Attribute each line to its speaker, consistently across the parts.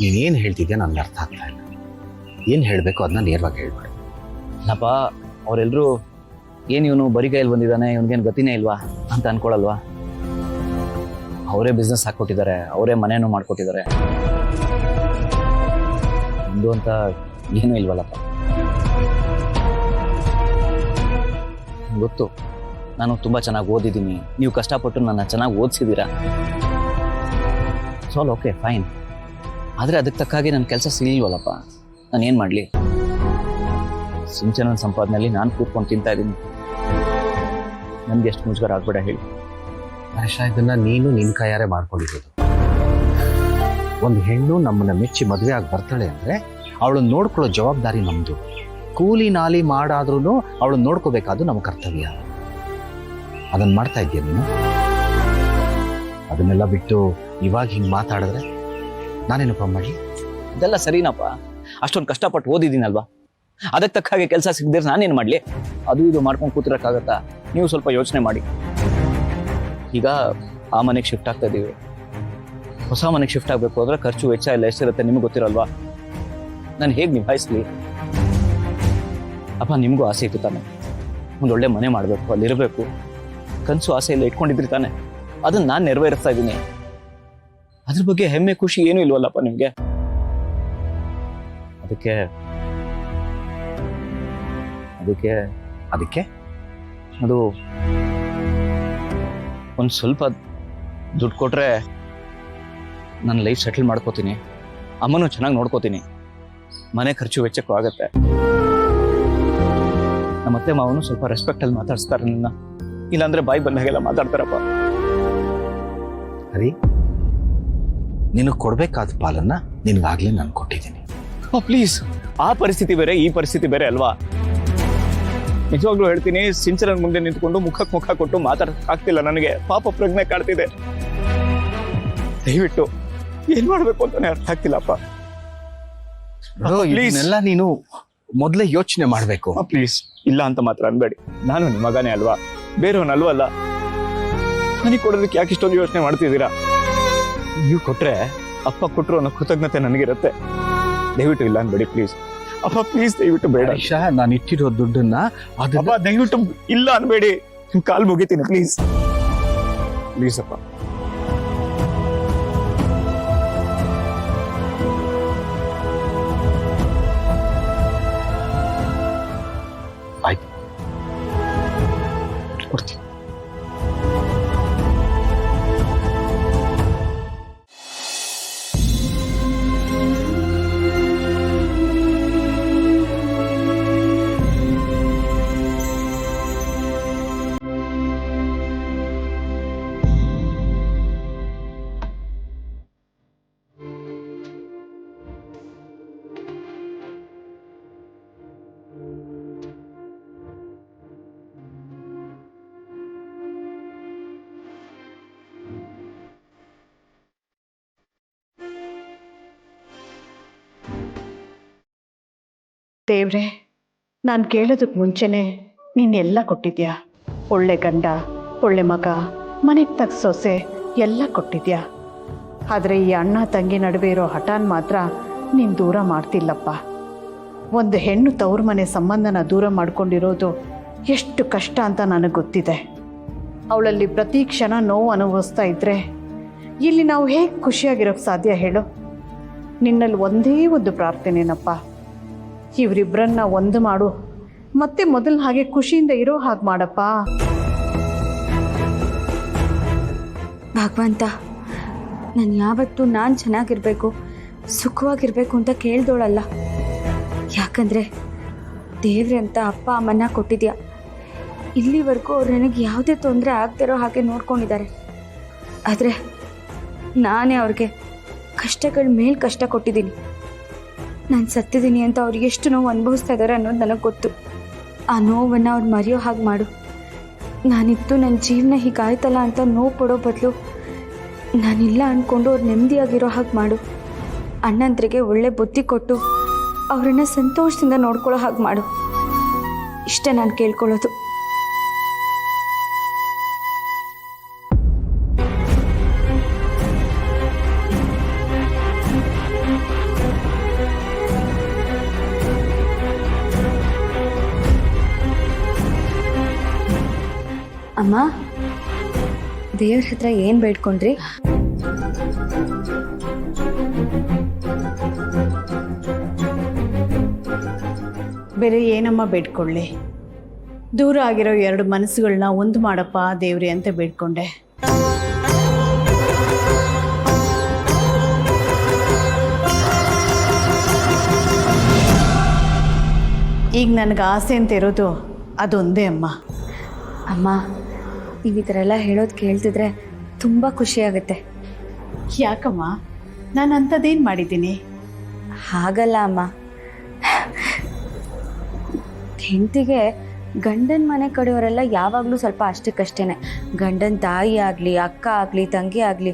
Speaker 1: ನೀನೇನು ಹೇಳ್ತಿದ್ಯಾ ನನಗೆ ಅರ್ಥ ಆಗ್ತಾ ಇಲ್ಲ. ಏನು ಹೇಳಬೇಕು ಅದನ್ನ ನೇರವಾಗಿ ಹೇಳ್ಬೇಡ.
Speaker 2: ಅಲ್ಲಪ್ಪ, ಅವರೆಲ್ಲರೂ ಏನು ಇವನು ಬರಿ ಕೈಯಲ್ಲಿ ಬಂದಿದ್ದಾನೆ, ಇವನಿಗೇನು ಗತಿನೇ ಇಲ್ವಾ ಅಂತ ಅನ್ಕೊಳಲ್ವಾ? ಅವರೇ ಬಿಸ್ನೆಸ್ ಹಾಕ್ಕೊಟ್ಟಿದ್ದಾರೆ, ಅವರೇ ಮನೇನೂ ಮಾಡ್ಕೊಟ್ಟಿದ್ದಾರೆ. ಒಂದು ಅಂತ ಏನೂ ಇಲ್ವಲ್ಲಪ್ಪ. ಗೊತ್ತು, ನಾನು ತುಂಬ ಚೆನ್ನಾಗಿ ಓದಿದ್ದೀನಿ, ನೀವು ಕಷ್ಟಪಟ್ಟು ನನ್ನ ಚೆನ್ನಾಗಿ ಓದಿಸಿದ್ದೀರಾ. ಸಾಲ್ ಓಕೆ ಫೈನ್. ಆದರೆ ಅದಕ್ಕೆ ತಕ್ಕಾಗಿ ನನ್ನ ಕೆಲಸ ಸಿಗಲಿಲ್ವಲ್ಲಪ್ಪ. ನಾನು ಏನು ಮಾಡಲಿ? ಸಿಂಚನ ಸಂಪಾದನೆಯಲ್ಲಿ ನಾನು ಕೂತ್ಕೊಂಡು ತಿಂತಾ ಇದ್ದೀನಿ. ನನಗೆ ಎಷ್ಟು ಮುಜುಗರ ಆಗ್ಬೇಡ ಹೇಳಿ.
Speaker 1: ಹರ್ಷ, ಇದನ್ನ ನೀನು ನಿನ್ನ ಕೈಯಾರೆ ಮಾಡ್ಕೊಂಡಿರೋದು. ಒಂದು ಹೆಣ್ಣು ನಮ್ಮನ್ನ ಮೆಚ್ಚಿ ಮದುವೆ ಆಗಿ ಬರ್ತಾಳೆ ಅಂದ್ರೆ ಅವಳನ್ನ ನೋಡ್ಕೊಳ್ಳೋ ಜವಾಬ್ದಾರಿ ನಮ್ದು. ಕೂಲಿ ನಾಲಿ ಮಾಡಾದ್ರೂ ಅವಳನ್ನ ನೋಡ್ಕೋಬೇಕಾದ್ದು ನಮ್ಮ ಕರ್ತವ್ಯ. ಅದನ್ನ ಮಾಡ್ತಾ ಇದ್ದೀಯ ನೀನು. ಅದನ್ನೆಲ್ಲ ಬಿಟ್ಟು ಇವಾಗ ಹಿಂಗೆ ಮಾತಾಡಿದ್ರೆ ನಾನೇನಪ್ಪ ಮಾಡಲಿ?
Speaker 2: ಅದೆಲ್ಲ ಸರಿನಪ್ಪ, ಅಷ್ಟೊಂದು ಕಷ್ಟಪಟ್ಟು ಓದಿದ್ದೀನಲ್ವಾ, ಅದಕ್ಕೆ ತಕ್ಕ ಹಾಗೆ ಕೆಲಸ ಸಿಗದಿರ ನಾನೇನು ಮಾಡಲಿ? ಅದು ಇದು ಮಾಡ್ಕೊಂಡು ಕೂತಿರೋಕ್ಕಾಗತ್ತಾ? ನೀವು ಸ್ವಲ್ಪ ಯೋಚನೆ ಮಾಡಿ. ಈಗ ಆ ಮನೆಗೆ ಶಿಫ್ಟ್ ಆಗ್ತಾ ಇದ್ದೀವಿ. ಹೊಸ ಮನೆಗೆ ಶಿಫ್ಟ್ ಆಗಬೇಕು ಅಂದ್ರೆ ಖರ್ಚು ವೆಚ್ಚ ಎಲ್ಲ ಎಷ್ಟಿರುತ್ತೆ ನಿಮ್ಗೆ ಗೊತ್ತಿರಲ್ವಾ? ನಾನು ಹೇಗೆ ನಿಭಾಯಿಸ್ಲಿ? ಅಪ್ಪ, ನಿಮಗೂ ಆಸೆ ಇತ್ತು ತಾನೆ, ಒಂದೊಳ್ಳೆ ಮನೆ ಮಾಡಬೇಕು, ಅಲ್ಲಿರಬೇಕು, ಕನಸು ಆಸೆ ಎಲ್ಲ ಇಟ್ಕೊಂಡಿದ್ರಿ ತಾನೆ. ಅದನ್ನ ನಾನು ನೆರವೇರಿಸ್ತಾ ಇದ್ದೀನಿ. ಅದ್ರ ಬಗ್ಗೆ ಹೆಮ್ಮೆ ಖುಷಿ ಏನೂ ಇಲ್ವಲ್ಲಪ್ಪ ನಿಮ್ಗೆ? ಅದಕ್ಕೆ ಅದಕ್ಕೆ
Speaker 1: ಅದಕ್ಕೆ
Speaker 2: ಅದು ಒಂದು ಸ್ವಲ್ಪ ದುಡ್ಡು ಕೊಟ್ರೆ ನನ್ನ ಲೈಫ್ ಸೆಟಲ್ ಮಾಡ್ಕೋತೀನಿ, ಅಮ್ಮನೂ ಚೆನ್ನಾಗಿ ನೋಡ್ಕೋತೀನಿ, ಮನೆ ಖರ್ಚು ವೆಚ್ಚಕ್ಕೂ ಆಗತ್ತೆ. ನಮ್ಮತ್ತೆ ಮಾವನು ಸ್ವಲ್ಪ ರೆಸ್ಪೆಕ್ಟಲ್ಲಿ ಮಾತಾಡಿಸ್ತಾರೆ ನನ್ನ, ಇಲ್ಲಾಂದ್ರೆ ಬಾಯಿ ಬಂದಾಗೆಲ್ಲ ಮಾತಾಡ್ತಾರಪ್ಪ.
Speaker 1: ಹರಿ, ನಿನಗೆ ಕೊಡ್ಬೇಕಾದ ಪಾಲನ್ನ ನಿನಗಾಗ್ಲೇ ನಾನು ಕೊಟ್ಟಿದ್ದೀನಿ.
Speaker 2: ಪ್ಲೀಸ್, ಆ ಪರಿಸ್ಥಿತಿ ಬೇರೆ ಈ ಪರಿಸ್ಥಿತಿ ಬೇರೆ ಅಲ್ವಾ? ನಿಜವಾಗ್ಲೂ ಹೇಳ್ತೀನಿ, ಸಿಂಚನನ್ ಮುಂದೆ ನಿಂತ್ಕೊಂಡು ಮುಖಕ್ಕೆ ಮುಖ ಕೊಟ್ಟು ಮಾತಾಡಕ್ಕಾಗ್ತಿಲ್ಲ ನನಗೆ. ಪಾಪ ಪ್ರಜ್ಞೆ ಕಾಡ್ತಿದೆ. ದಯವಿಟ್ಟು ಏನ್ ಮಾಡ್ಬೇಕು ಅಂತಾನೆ ಅರ್ಥ ಆಗ್ತಿಲ್ಲಪ್ಪ.
Speaker 1: ಇದನ್ನೆಲ್ಲ ನೀನು ಮೊದಲೇ ಯೋಚನೆ ಮಾಡ್ಬೇಕು.
Speaker 2: ಪ್ಲೀಸ್, ಇಲ್ಲ ಅಂತ ಮಾತ್ರ ಅನ್ಬೇಡಿ. ನಾನು ನಿಮ್ಮ ಮಗನೇ ಅಲ್ವಾ, ಬೇರೆಯವನಲ್ವಲ್ಲ. ನನಗೆ ಕೊಡೋದಕ್ಕೆ ಯಾಕೆ ಇಷ್ಟೊಂದು ಯೋಚನೆ ಮಾಡ್ತಿದ್ದೀರಾ? ನೀವು ಕೊಟ್ರೆ, ಅಪ್ಪ ಕೊಟ್ಟರು ಅನ್ನೋ ಕೃತಜ್ಞತೆ ನನಗಿರುತ್ತೆ. ದಯವಿಟ್ಟು ಇಲ್ಲ ಅನ್ಬೇಡಿ ಪ್ಲೀಸ್. ಅಪ್ಪ ಪ್ಲೀಸ್, ದಯವಿಟ್ಟು ಬೇಡ.
Speaker 1: ನಾನು ಇಟ್ಟಿರೋ ದುಡ್ಡನ್ನ
Speaker 2: ಅಪ್ಪ ದಯವಿಟ್ಟು ಇಲ್ಲ ಅನ್ಬೇಡಿ. ನಿಮ್ ಕಾಲ್ ಮುಗಿತೀನಿ ಪ್ಲೀಸ್. ಪ್ಲೀಸ್ ಅಪ್ಪ.
Speaker 1: ಆಯ್ತು, ಕೊಡ್ತೀನಿ.
Speaker 3: ದೇವ್ರೆ, ನಾನು ಕೇಳೋದಕ್ಕೆ ಮುಂಚೆನೆ ನೀನೆಲ್ಲ ಕೊಟ್ಟಿದ್ಯಾ. ಒಳ್ಳೆ ಗಂಡ, ಒಳ್ಳೆ ಮಗ, ಮನೆಗೆ ತಕ್ಕ ಸೊಸೆ ಎಲ್ಲ ಕೊಟ್ಟಿದ್ಯಾ. ಆದರೆ ಈ ಅಣ್ಣ ತಂಗಿ ನಡುವೆ ಇರೋ ಹಠಾನ್ ಮಾತ್ರ ನೀನು ದೂರ ಮಾಡ್ತಿಲ್ಲಪ್ಪ. ಒಂದು ಹೆಣ್ಣು ತವ್ರ ಮನೆ ಸಂಬಂಧನ ದೂರ ಮಾಡ್ಕೊಂಡಿರೋದು ಎಷ್ಟು ಕಷ್ಟ ಅಂತ ನನಗೆ ಗೊತ್ತಿದೆ. ಅವಳಲ್ಲಿ ಪ್ರತಿ ಕ್ಷಣ ನೋವು ಅನುಭವಿಸ್ತಾ ಇದ್ದರೆ ಇಲ್ಲಿ ನಾವು ಹೇಗೆ ಖುಷಿಯಾಗಿರೋಕ್ಕೆ ಸಾಧ್ಯ ಹೇಳು? ನಿನ್ನಲ್ಲಿ ಒಂದೇ ಒಂದು ಪ್ರಾರ್ಥನೆನಪ್ಪ, ಇವರಿಬ್ಬರನ್ನ ಒಂದು ಮಾಡು, ಮತ್ತೆ ಮೊದಲು ಹಾಗೆ ಖುಷಿಯಿಂದ ಇರೋ ಹಾಗೆ ಮಾಡಪ್ಪ.
Speaker 4: ಭಗವಂತ, ನಾನು ಯಾವತ್ತೂ ನಾನು ಚೆನ್ನಾಗಿರ್ಬೇಕು, ಸುಖವಾಗಿರ್ಬೇಕು ಅಂತ ಕೇಳ್ದೋಳಲ್ಲ. ಯಾಕಂದರೆ ದೇವ್ರೆ ಅಂತ ಅಪ್ಪ ಅಮ್ಮನ್ನ ಕೊಟ್ಟಿದ್ಯಾ. ಇಲ್ಲಿವರೆಗೂ ಅವ್ರು ನನಗೆ ಯಾವುದೇ ತೊಂದರೆ ಆಗದಿರೋ ಹಾಗೆ ನೋಡ್ಕೊಂಡಿದ್ದಾರೆ. ಆದರೆ ನಾನೇ ಅವ್ರಿಗೆ ಕಷ್ಟಗಳ ಮೇಲೆ ಕಷ್ಟ ಕೊಟ್ಟಿದ್ದೀನಿ. ನಾನು ಸತ್ತಿದ್ದೀನಿ ಅಂತ ಅವ್ರಿಗೆ ಎಷ್ಟು ನೋವು ಅನುಭವಿಸ್ತಾ ಇದ್ದಾರೆ ಅನ್ನೋದು ನನಗೆ ಗೊತ್ತು. ಆ ನೋವನ್ನು ಅವ್ರು ಮರೆಯೋ ಹಾಗೆ ಮಾಡು. ನಾನಿತ್ತು ನನ್ನ ಜೀವನ ಹೀಗಾಯ್ತಲ್ಲ ಅಂತ ನೋವು ಪಡೋ ಬದಲು ನಾನಿಲ್ಲ ಅಂದ್ಕೊಂಡು ಅವ್ರು ನೆಮ್ಮದಿಯಾಗಿರೋ ಹಾಗೆ ಮಾಡು. ಅಣ್ಣಂದ್ರಿಗೆ ಒಳ್ಳೆ ಬುದ್ಧಿ ಕೊಟ್ಟು ಅವರನ್ನು ಸಂತೋಷದಿಂದ ನೋಡ್ಕೊಳ್ಳೋ ಹಾಗೆ ಮಾಡು. ಇಷ್ಟೇ ನಾನು ಕೇಳ್ಕೊಳ್ಳೋದು. ಅಮ್ಮ, ದೇವ್ರ ಹತ್ರ ಏನು ಬೇಡ್ಕೊಂಡ್ರಿ?
Speaker 3: ಬೇರೆ ಏನಮ್ಮ ಬೇಡ್ಕೊಳ್ಳಿ, ದೂರ ಆಗಿರೋ ಎರಡು ಮನಸ್ಸುಗಳನ್ನ ಒಂದು ಮಾಡಪ್ಪ ದೇವ್ರಿ ಅಂತ ಬೇಡ್ಕೊಂಡೆ. ಈಗ ನನಗೆ ಆಸೆ ಅಂತ ಇರೋದು ಅದೊಂದೇ ಅಮ್ಮ.
Speaker 4: ಅಮ್ಮ, ನೀವು ಈ ಥರ ಎಲ್ಲ ಹೇಳೋದು ಕೇಳ್ತಿದ್ರೆ ತುಂಬ ಖುಷಿಯಾಗುತ್ತೆ.
Speaker 3: ಯಾಕಮ್ಮ, ನಾನು ಅಂಥದ್ದೇನು ಮಾಡಿದ್ದೀನಿ?
Speaker 4: ಹಾಗಲ್ಲ ಅಮ್ಮ, ಹೆಂಡತಿಗೆ ಗಂಡನ ಮನೆ ಕಡೆಯವರೆಲ್ಲ ಯಾವಾಗಲೂ ಸ್ವಲ್ಪ ಅಷ್ಟಕ್ಕಷ್ಟೇನೆ. ಗಂಡನ ತಾಯಿ ಆಗಲಿ, ಅಕ್ಕ ಆಗಲಿ, ತಂಗಿ ಆಗಲಿ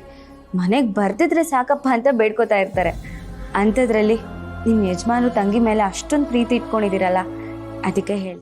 Speaker 4: ಮನೆಗೆ ಬರ್ತಿದ್ರೆ ಸಾಕಪ್ಪ ಅಂತ ಬೇಡ್ಕೋತಾ ಇರ್ತಾರೆ. ಅಂಥದ್ರಲ್ಲಿ ನಿಮ್ಮ ಯಜಮಾನರು ತಂಗಿ ಮೇಲೆ ಅಷ್ಟೊಂದು ಪ್ರೀತಿ ಇಟ್ಕೊಂಡಿದ್ದೀರಲ್ಲ, ಅದಕ್ಕೆ ಹೇಳಿ.